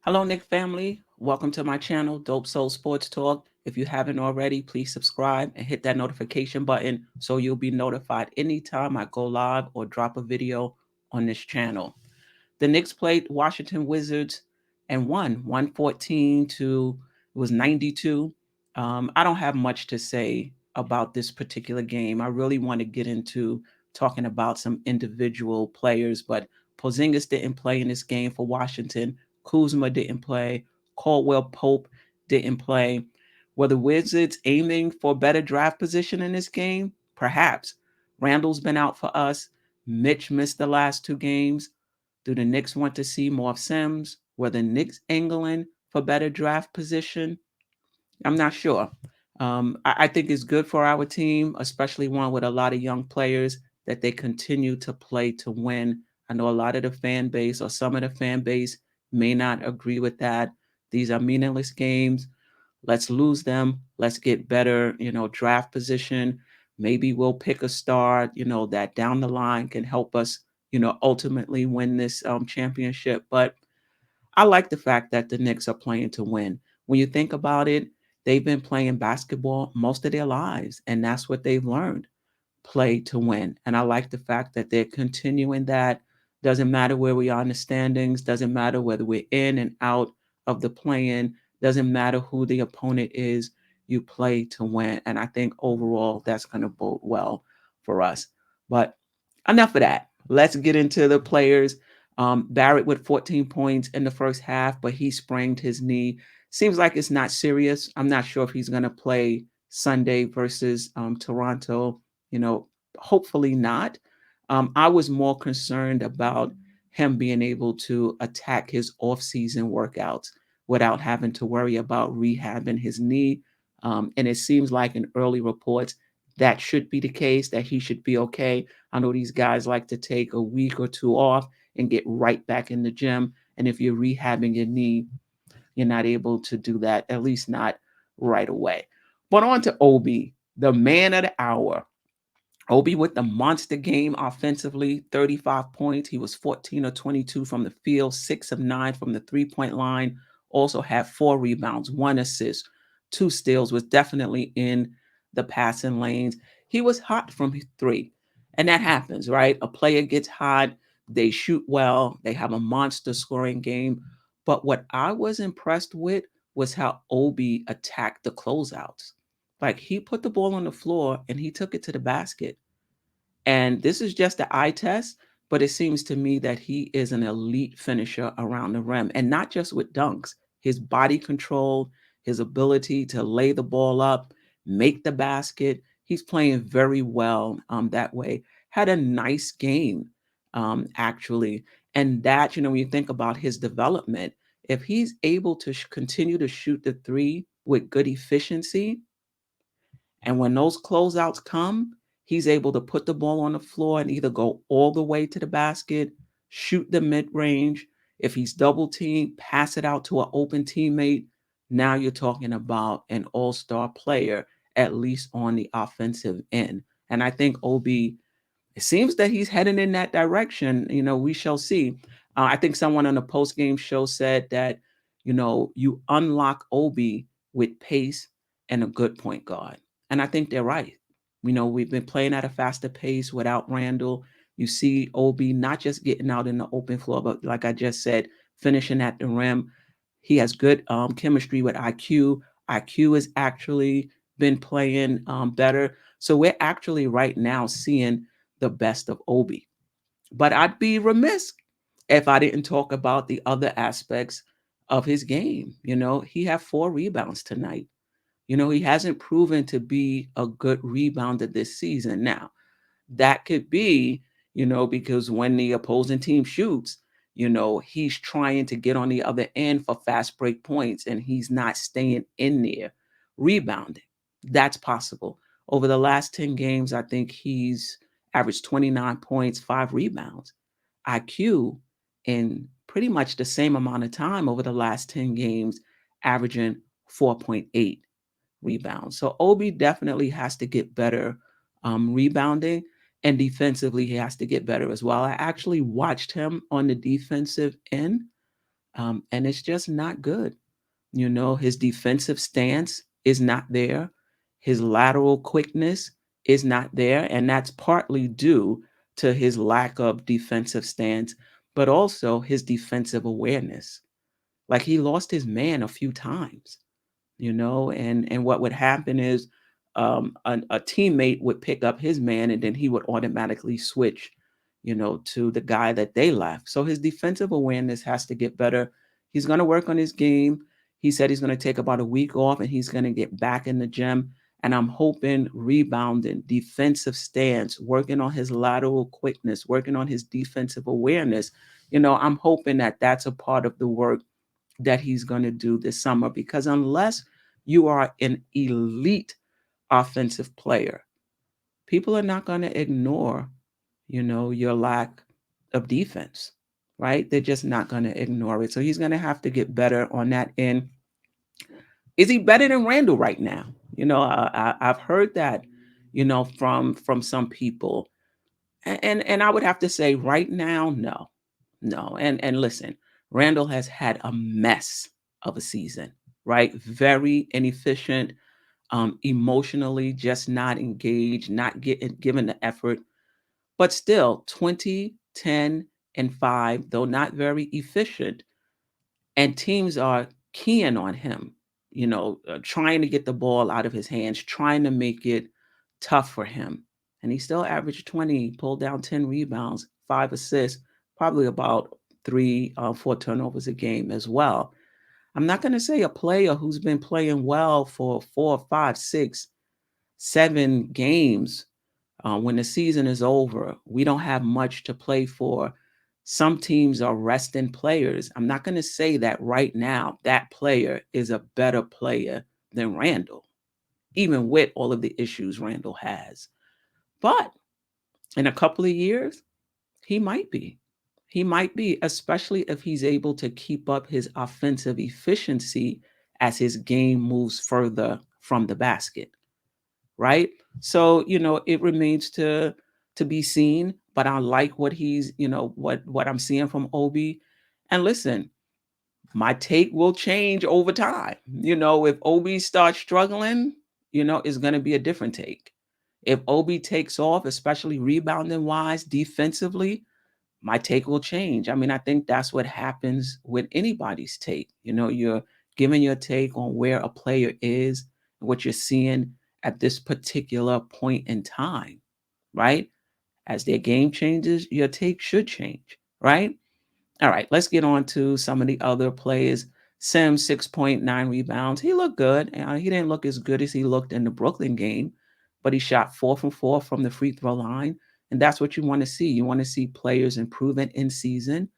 Hello, Nick family. Welcome to my channel, Dope Soul Sports Talk. If you haven't already, please subscribe and hit that notification button so you'll be notified anytime I go live or drop a video on this channel. The Knicks played Washington Wizards and won 114 to it was 92. I don't have much to say about this particular game. I really want to get into talking about some individual players, but Porzingis didn't play in this game for Washington. Kuzma didn't play. Caldwell Pope didn't play. Were the Wizards aiming for better draft position in this game? Perhaps. Randall's been out for us. Mitch missed the last two games. Do the Knicks want to see more of Sims? Were the Knicks angling for better draft position? I'm not sure. I think it's good for our team, especially one with a lot of young players, that they continue to play to win. I know a lot of the fan base or some of the fan base may not agree with that. These are meaningless games. Let's lose them. Let's get better, draft position. Maybe we'll pick a star, that down the line can help us, ultimately win this championship. But I like the fact that the Knicks are playing to win. When you think about it, they've been playing basketball most of their lives, and that's what they've learned, play to win. And I like the fact that they're continuing that. Doesn't matter where we are in the standings, doesn't matter whether we're in and out of the play-in, doesn't matter who the opponent is, you play to win. And I think overall that's going to bode well for us. But enough of that. Let's get into the players. Barrett with 14 points in the first half, but he sprained his knee. Seems like it's not serious. I'm not sure if he's going to play Sunday versus Toronto. Hopefully not. I was more concerned about him being able to attack his off-season workouts without having to worry about rehabbing his knee. And it seems like in early reports that should be the case, that he should be okay. I know these guys like to take a week or two off and get right back in the gym. And if you're rehabbing your knee, you're not able to do that, at least not right away. But on to Obi, the man of the hour. Obi with the monster game offensively, 35 points. He was 14 or 22 from the field, 6 of 9 from the three-point line. Also had 4 rebounds, 1 assist, 2 steals, was definitely in the passing lanes. He was hot from 3. And that happens, right? A player gets hot, they shoot well, they have a monster scoring game. But what I was impressed with was how Obi attacked the closeouts. Like he put the ball on the floor and he took it to the basket. And this is just the eye test, but it seems to me that he is an elite finisher around the rim and not just with dunks. His body control, his ability to lay the ball up, make the basket. He's playing very well that way. Had a nice game, actually. And that, when you think about his development, if he's able to continue to shoot the three with good efficiency, and when those closeouts come, he's able to put the ball on the floor and either go all the way to the basket, shoot the mid range. If he's double teamed, pass it out to an open teammate. Now you're talking about an all star player, at least on the offensive end. And I think Obi, it seems that he's heading in that direction. We shall see. I think someone on the post game show said that, you unlock Obi with pace and a good point guard. And I think they're right. We've been playing at a faster pace without Randall. You see Obi not just getting out in the open floor, but like I just said, finishing at the rim. He has good chemistry with IQ. IQ has actually been playing better. So we're actually right now seeing the best of Obi. But I'd be remiss if I didn't talk about the other aspects of his game. He had 4 rebounds tonight. He hasn't proven to be a good rebounder this season. Now, that could be, because when the opposing team shoots, he's trying to get on the other end for fast break points and he's not staying in there rebounding. That's possible. Over the last 10 games, I think he's averaged 29 points, 5 rebounds. IQ in pretty much the same amount of time over the last 10 games, averaging 4.8 rebounds. So Obi definitely has to get better rebounding, and defensively he has to get better as well. I actually watched him on the defensive end. And it's just not good. His defensive stance is not there. His lateral quickness is not there. And that's partly due to his lack of defensive stance, but also his defensive awareness. Like he lost his man a few times, and what would happen is a teammate would pick up his man and then he would automatically switch, to the guy that they left. So his defensive awareness has to get better. He's going to work on his game. He said he's going to take about a week off and he's going to get back in the gym. And I'm hoping rebounding, defensive stance, working on his lateral quickness, working on his defensive awareness. I'm hoping that that's a part of the work that he's going to do this summer, because unless you are an elite offensive player, people are not going to ignore, your lack of defense, right? They're just not going to ignore it. So he's going to have to get better on that end. Is he better than Randall right now? I've heard that, from some people, and I would have to say right now, no. No, and listen, Randall has had a mess of a season, right? Very inefficient, emotionally just not engaged, not getting given the effort, but still 20, 10, and 5, though not very efficient, and teams are keying on him, trying to get the ball out of his hands, trying to make it tough for him. And he still averaged 20, pulled down 10 rebounds, 5 assists, probably about 4 turnovers a game as well. I'm not going to say a player who's been playing well for 4, 5, 6, 7 games. When the season is over, we don't have much to play for. Some teams are resting players. I'm not going to say that right now that player is a better player than Randall, even with all of the issues Randall has. But in a couple of years, he might be. He might be, especially if he's able to keep up his offensive efficiency as his game moves further from the basket, right? So, it remains to be seen, but I like what he's, what I'm seeing from Obi. And listen, my take will change over time. If Obi starts struggling, it's going to be a different take. If Obi takes off, especially rebounding wise, defensively, my take will change. I mean, I think that's what happens with anybody's take. You're giving your take on where a player is, what you're seeing at this particular point in time, right? As their game changes, your take should change, right? All right, let's get on to some of the other players. Sims, 6.9 rebounds. He looked good. He didn't look as good as he looked in the Brooklyn game, but he shot 4 from 4 from the free throw line. And that's what you want to see. You want to see players improving in season.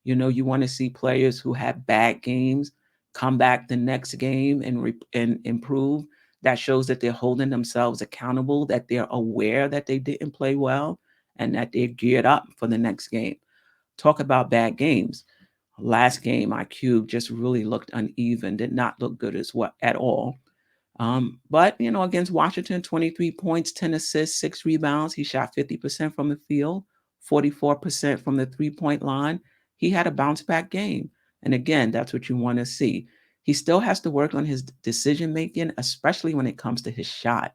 You want to see players who have bad games come back the next game and improve. That shows that they're holding themselves accountable, that they're aware that they didn't play well, and that they're geared up for the next game. Talk about bad games. Last game, IQ just really looked uneven, did not look good as well at all. But against Washington, 23 points, 10 assists, 6 rebounds. He shot 50% from the field, 44% from the 3-point line. He had a bounce back game. And again, that's what you want to see. He still has to work on his decision making, especially when it comes to his shot.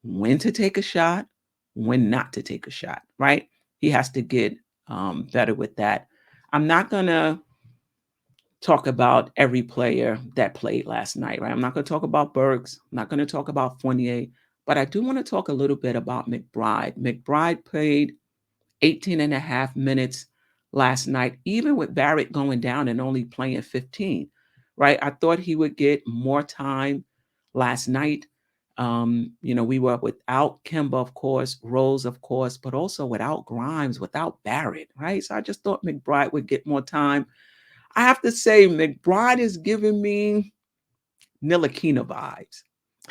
When to take a shot, when not to take a shot, right? He has to get better with that. I'm not going to talk about every player that played last night, right? I'm not going to talk about Burks. I'm not going to talk about Fournier, but I do want to talk a little bit about McBride. McBride played 18 and a half minutes last night, even with Barrett going down and only playing 15, right? I thought he would get more time last night. We were without Kemba, of course, Rose, of course, but also without Grimes, without Barrett, right? So I just thought McBride would get more time. I have to say, McBride is giving me Ntilikina vibes.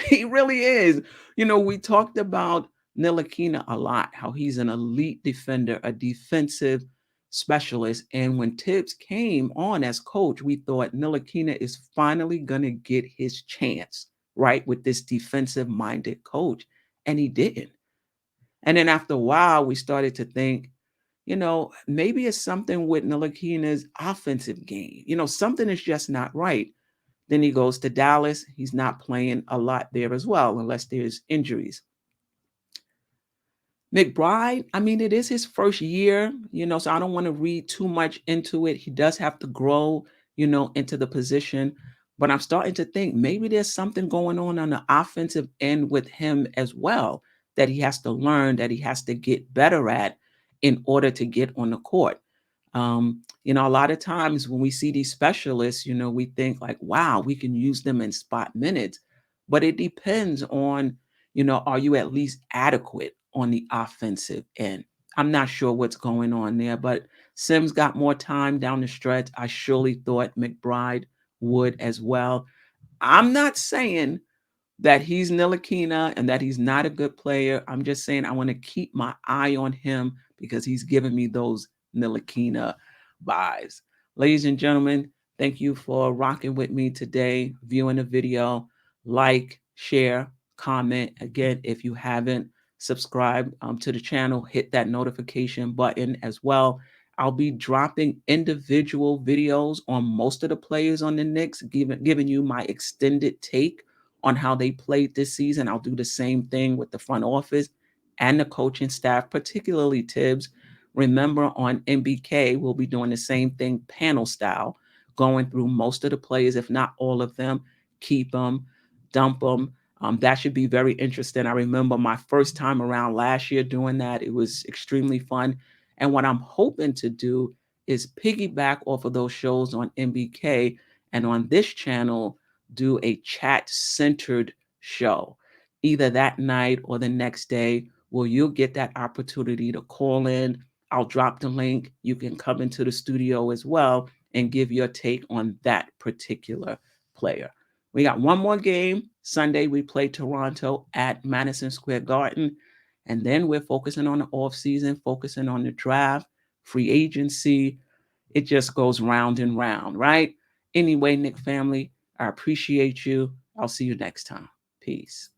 He really is. We talked about Ntilikina a lot, how he's an elite defender, a defensive specialist. And when Tibbs came on as coach, we thought Ntilikina is finally going to get his chance, right, with this defensive minded coach. And he didn't. And then after a while, we started to think, Maybe it's something with Ntilikina's offensive game. Something is just not right. Then he goes to Dallas. He's not playing a lot there as well, unless there's injuries. McBride, I mean, it is his first year, so I don't want to read too much into it. He does have to grow, into the position. But I'm starting to think maybe there's something going on the offensive end with him as well that he has to learn, that he has to get better at in order to get on the court. A lot of times when we see these specialists, we think like, wow, we can use them in spot minutes. But it depends on, are you at least adequate on the offensive end? I'm not sure what's going on there, but Sims got more time down the stretch. I surely thought McBride would as well. I'm not saying that he's Ntilikina and that he's not a good player. I'm just saying I want to keep my eye on him because he's giving me those Ntilikina vibes. Ladies and gentlemen, thank you for rocking with me today, viewing the video. Like, share, comment. Again, if you haven't subscribed to the channel, hit that notification button as well. I'll be dropping individual videos on most of the players on the Knicks, giving you my extended take on how they played this season. I'll do the same thing with the front office and the coaching staff, particularly Tibbs. Remember, on NBK, we'll be doing the same thing panel style, going through most of the players, if not all of them, keep them, dump them. That should be very interesting. I remember my first time around last year doing that. It was extremely fun. And what I'm hoping to do is piggyback off of those shows on NBK and on this channel, do a chat centered show either that night or the next day where you'll get that opportunity to call in. I'll drop the link. You can come into the studio as well and give your take on that particular player. We got one more game. Sunday, we play Toronto at Madison Square Garden. And then we're focusing on the offseason, focusing on the draft, free agency. It just goes round and round, right? Anyway, Nick family, I appreciate you. I'll see you next time. Peace.